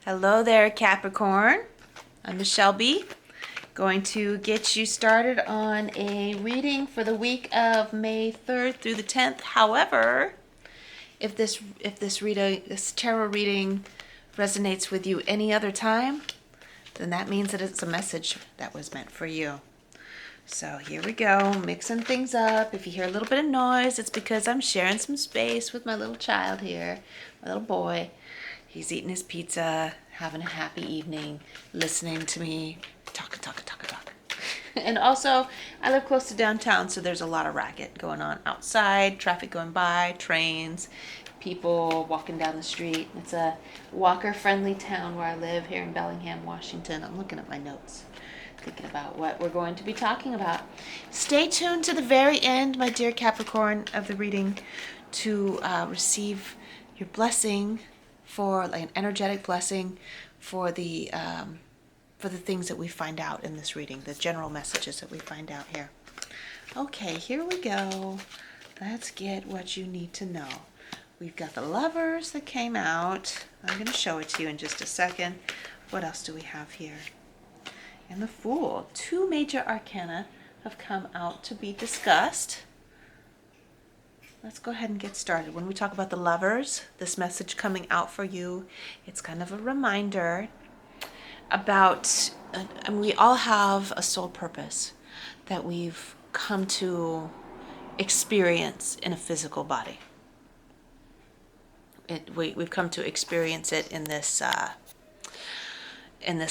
Hello there, Capricorn. I'm Michelle B. Going to get you started on a reading for the week of May 3rd through the 10th. However, if this tarot reading resonates with you any other time, then that means that it's a message that was meant for you. So here we go, mixing things up. If you hear a little bit of noise, it's because I'm sharing some space with my little child here, my little boy. He's eating his pizza, having a happy evening, listening to me talk. And also, I live close to downtown, so there's a lot of racket going on outside, traffic going by, trains, people walking down the street. It's a walker-friendly town where I live here in Bellingham, Washington. I'm looking at my notes, thinking about what we're going to be talking about. Stay tuned to the very end, my dear Capricorn, of the reading to receive your blessing, for like an energetic blessing for the things that we find out in this reading, the general messages that we find out here. Okay, here we go. Let's get what you need to know. We've got the Lovers that came out. I'm going to show it to you in just a second. What else do we have here? And the Fool. Two major arcana have come out to be discussed. Let's go ahead and get started. When we talk about the Lovers, this message coming out for you, it's kind of a reminder about, and we all have a soul purpose that we've come to experience in a physical body. We've come to experience it in this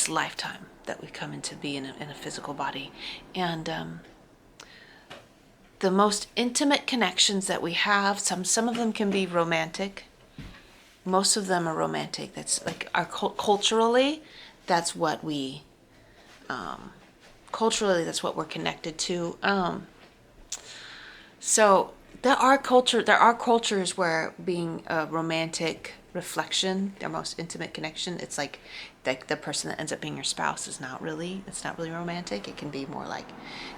lifetime that we come into be in a physical body. And the most intimate connections that we have, some of them can be romantic. Most of them are romantic. That's like culturally, that's what we culturally, that's what we're connected to. So there are cultures where being a romantic reflection, their most intimate connection, it's like the person that ends up being your spouse it's not really romantic. It can be more like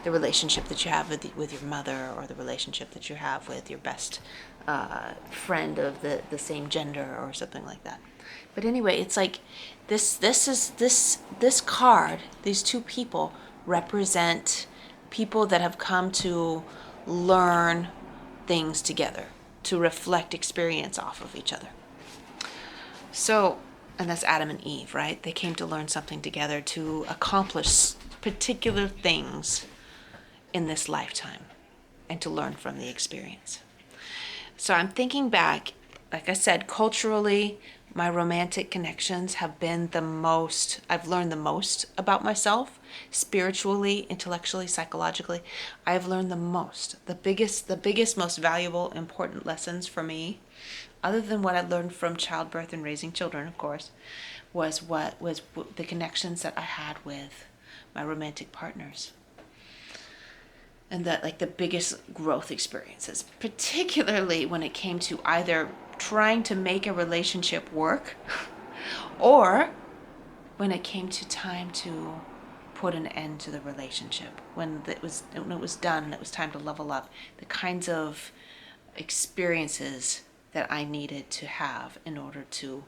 the relationship that you have with your mother, or the relationship that you have with your best friend of the same gender, or something like that. But anyway, it's like this card, these two people represent people that have come to learn things together, to reflect experience off of each other. So, and that's Adam and Eve, right? They came to learn something together, to accomplish particular things in this lifetime, and to learn from the experience. So I'm thinking back, like I said, culturally, my romantic connections have been I've learned the most about myself, spiritually, intellectually, psychologically. I've learned the most, the biggest, most valuable, important lessons for me, other than what I learned from childbirth and raising children, of course, was the connections that I had with my romantic partners. And that, like, the biggest growth experiences, particularly when it came to either trying to make a relationship work or when it came to time to put an end to the relationship, when it was done and it was time to level up, the kinds of experiences that I needed to have in order to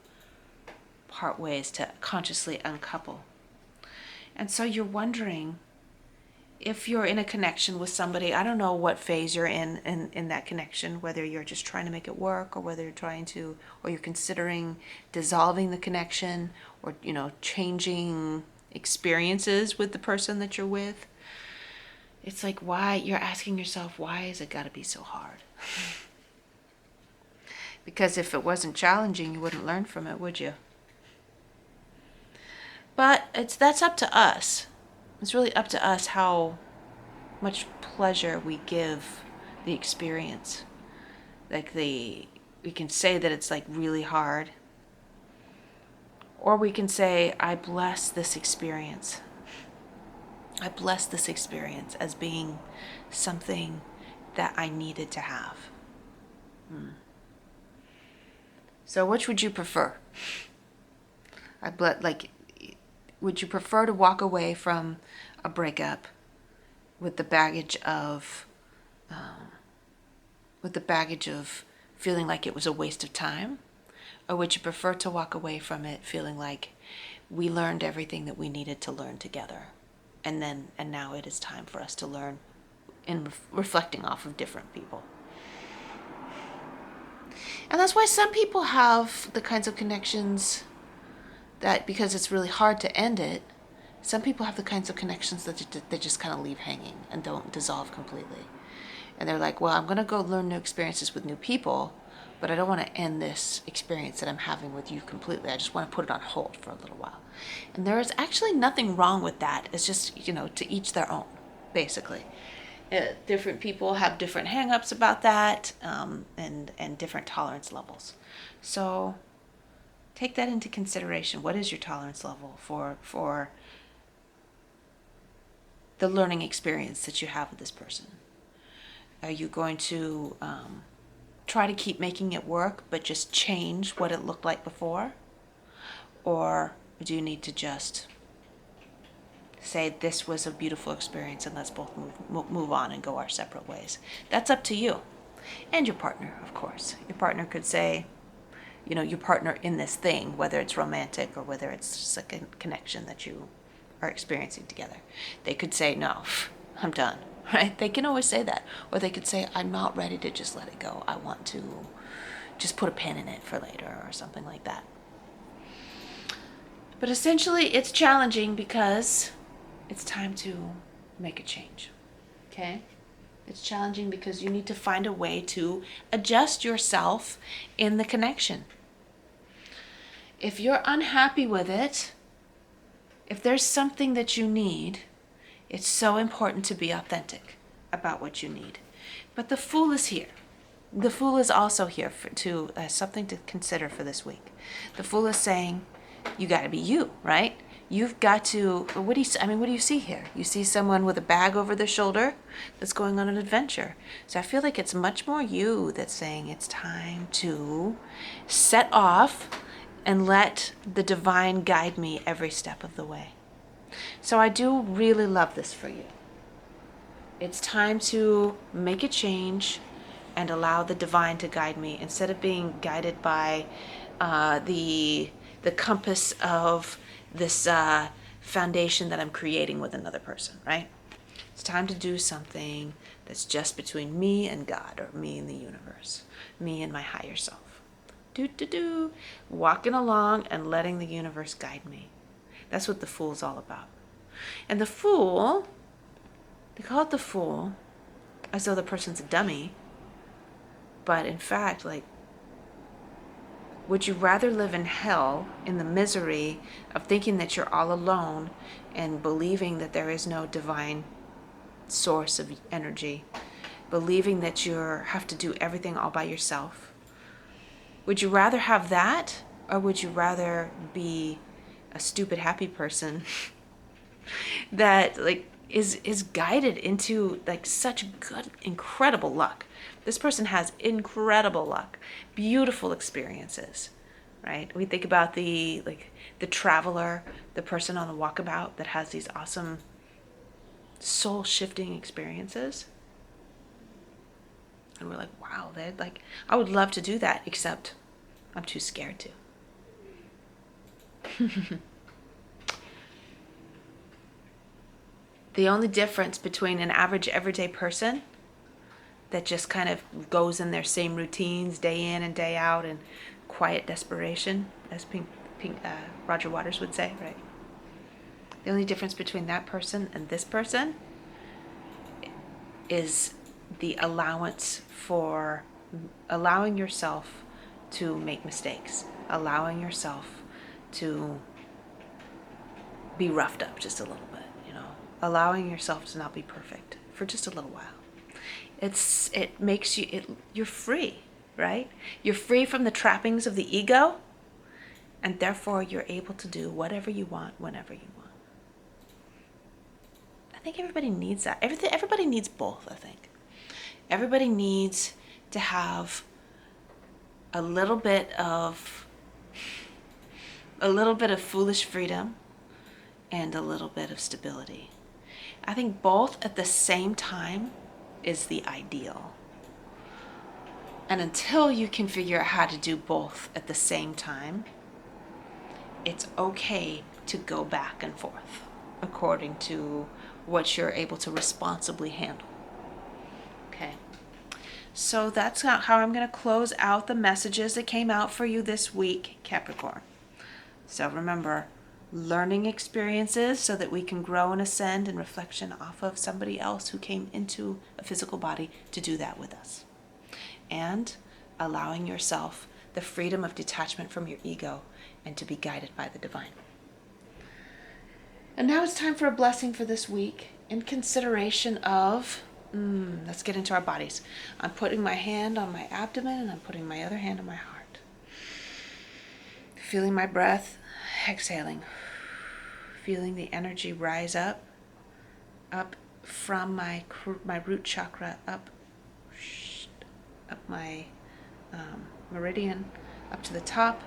part ways, to consciously uncouple. And so you're wondering, if you're in a connection with somebody, I don't know what phase you're in that connection, whether you're just trying to make it work, or whether you're considering dissolving the connection, or, changing experiences with the person that you're with. It's like, why, you're asking yourself, why has it got to be so hard? Because if it wasn't challenging, you wouldn't learn from it, would you? But that's up to us. It's really up to us how much pleasure we give the experience. We can say that it's like really hard, or we can say, I bless this experience. I bless this experience as being something that I needed to have. So which would you prefer? Would you prefer to walk away from a breakup with the baggage of feeling like it was a waste of time? Or would you prefer to walk away from it feeling like we learned everything that we needed to learn together, and now it is time for us to learn in reflecting off of different people? And that's why some people have the kinds of connections that, because it's really hard to end it, some people have the kinds of connections that they just kind of leave hanging and don't dissolve completely. And they're like, well, I'm going to go learn new experiences with new people, but I don't want to end this experience that I'm having with you completely. I just want to put it on hold for a little while. And there is actually nothing wrong with that. It's just, to each their own, basically. Different people have different hang-ups about that, and different tolerance levels. So take that into consideration. What is your tolerance level for the learning experience that you have with this person? Are you going to try to keep making it work, but just change what it looked like before? Or do you need to just say, this was a beautiful experience and let's both move on and go our separate ways? That's up to you. And your partner, of course. Your partner could say, your partner in this thing, whether it's romantic or whether it's just a connection that you are experiencing together. They could say, no, I'm done, right? They can always say that. Or they could say, I'm not ready to just let it go. I want to just put a pin in it for later or something like that. But essentially, it's challenging because it's time to make a change, okay? It's challenging because you need to find a way to adjust yourself in the connection. If you're unhappy with it, if there's something that you need, it's so important to be authentic about what you need. But the Fool is here. The Fool is also here to something to consider for this week. The Fool is saying, you got to be you, right? You've got to, what do you see here? You see someone with a bag over their shoulder that's going on an adventure. So I feel like it's much more you that's saying it's time to set off and let the divine guide me every step of the way. So I do really love this for you. It's time to make a change and allow the divine to guide me instead of being guided by the compass of this foundation that I'm creating with another person, right? It's time to do something that's just between me and God, or me and the universe, me and my higher self. Walking along and letting the universe guide me. That's what the Fool's all about. And the Fool, they call it the Fool as though the person's a dummy, but in fact, would you rather live in hell, in the misery of thinking that you're all alone and believing that there is no divine source of energy, believing that you have to do everything all by yourself? Would you rather have that, or would you rather be a stupid happy person that is guided into such good, incredible luck? This person has incredible luck, beautiful experiences, right? We think about the traveler, the person on the walkabout that has these awesome soul-shifting experiences. And we're like, wow, I would love to do that, except I'm too scared to. The only difference between an average everyday person that just kind of goes in their same routines day in and day out in quiet desperation, as Roger Waters would say, right? The only difference between that person and this person is the allowance for allowing yourself to make mistakes, allowing yourself to be roughed up just a little bit, allowing yourself to not be perfect for just a little while. It makes you're free, right? You're free from the trappings of the ego, and therefore you're able to do whatever you want, whenever you want. I think everybody needs that. Everybody needs both, I think. Everybody needs to have a little bit of foolish freedom and a little bit of stability. I think both at the same time is the ideal. And until you can figure out how to do both at the same time, it's okay to go back and forth according to what you're able to responsibly handle. Okay. So that's how I'm going to close out the messages that came out for you this week, Capricorn. So remember, learning experiences so that we can grow and ascend in reflection off of somebody else who came into a physical body to do that with us. And allowing yourself the freedom of detachment from your ego and to be guided by the divine. And now it's time for a blessing for this week in consideration of, let's get into our bodies. I'm putting my hand on my abdomen and I'm putting my other hand on my heart. Feeling my breath, exhaling. Feeling the energy rise up from my root chakra, up my meridian, up to the top.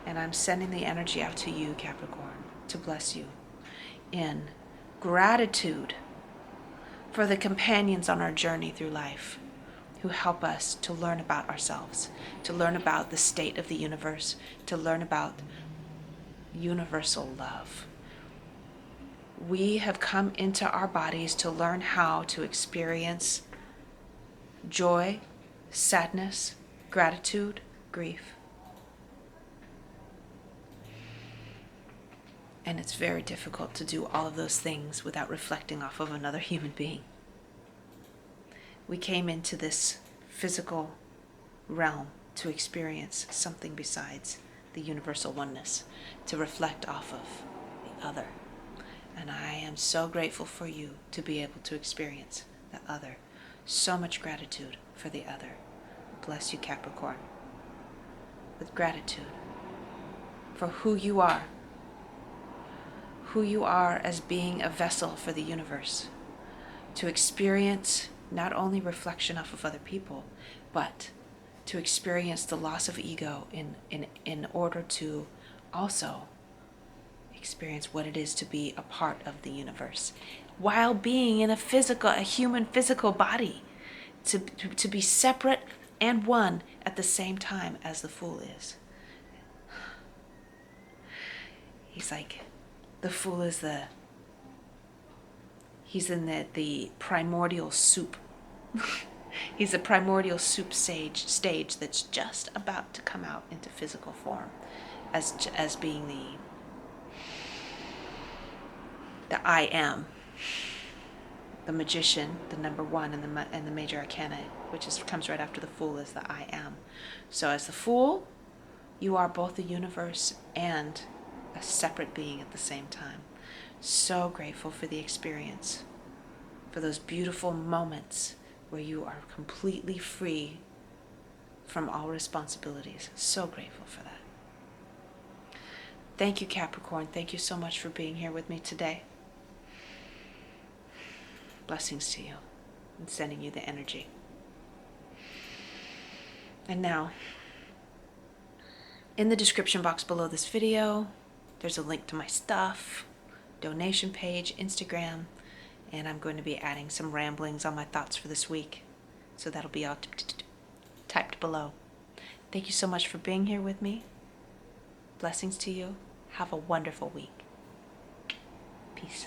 And I'm sending the energy out to you, Capricorn, to bless you in gratitude for the companions on our journey through life who help us to learn about ourselves, to learn about the state of the universe, to learn about universal love. We have come into our bodies to learn how to experience joy, sadness, gratitude, grief. And it's very difficult to do all of those things without reflecting off of another human being. We came into this physical realm to experience something besides the universal oneness, to reflect off of the other. And I am so grateful for you to be able to experience the other. So much gratitude for the other. Bless you, Capricorn, with gratitude for who you are as being a vessel for the universe, to experience not only reflection off of other people, but to experience the loss of ego in order to also experience what it is to be a part of the universe while being in a human physical body, to be separate and one at the same time as the Fool is. He's like, the Fool is he's in the primordial soup. He's a primordial soup stage that's just about to come out into physical form as being the I am, the magician, the number one, and the major arcana, which comes right after the Fool, is the I am. So as the Fool, you are both the universe and a separate being at the same time. So grateful for the experience, for those beautiful moments where you are completely free from all responsibilities. So grateful for that. Thank you, Capricorn. Thank you so much for being here with me today. Blessings to you and sending you the energy. And now, in the description box below this video, there's a link to my stuff, donation page, Instagram, and I'm going to be adding some ramblings on my thoughts for this week. So that'll be all typed below. Thank you so much for being here with me. Blessings to you. Have a wonderful week. Peace.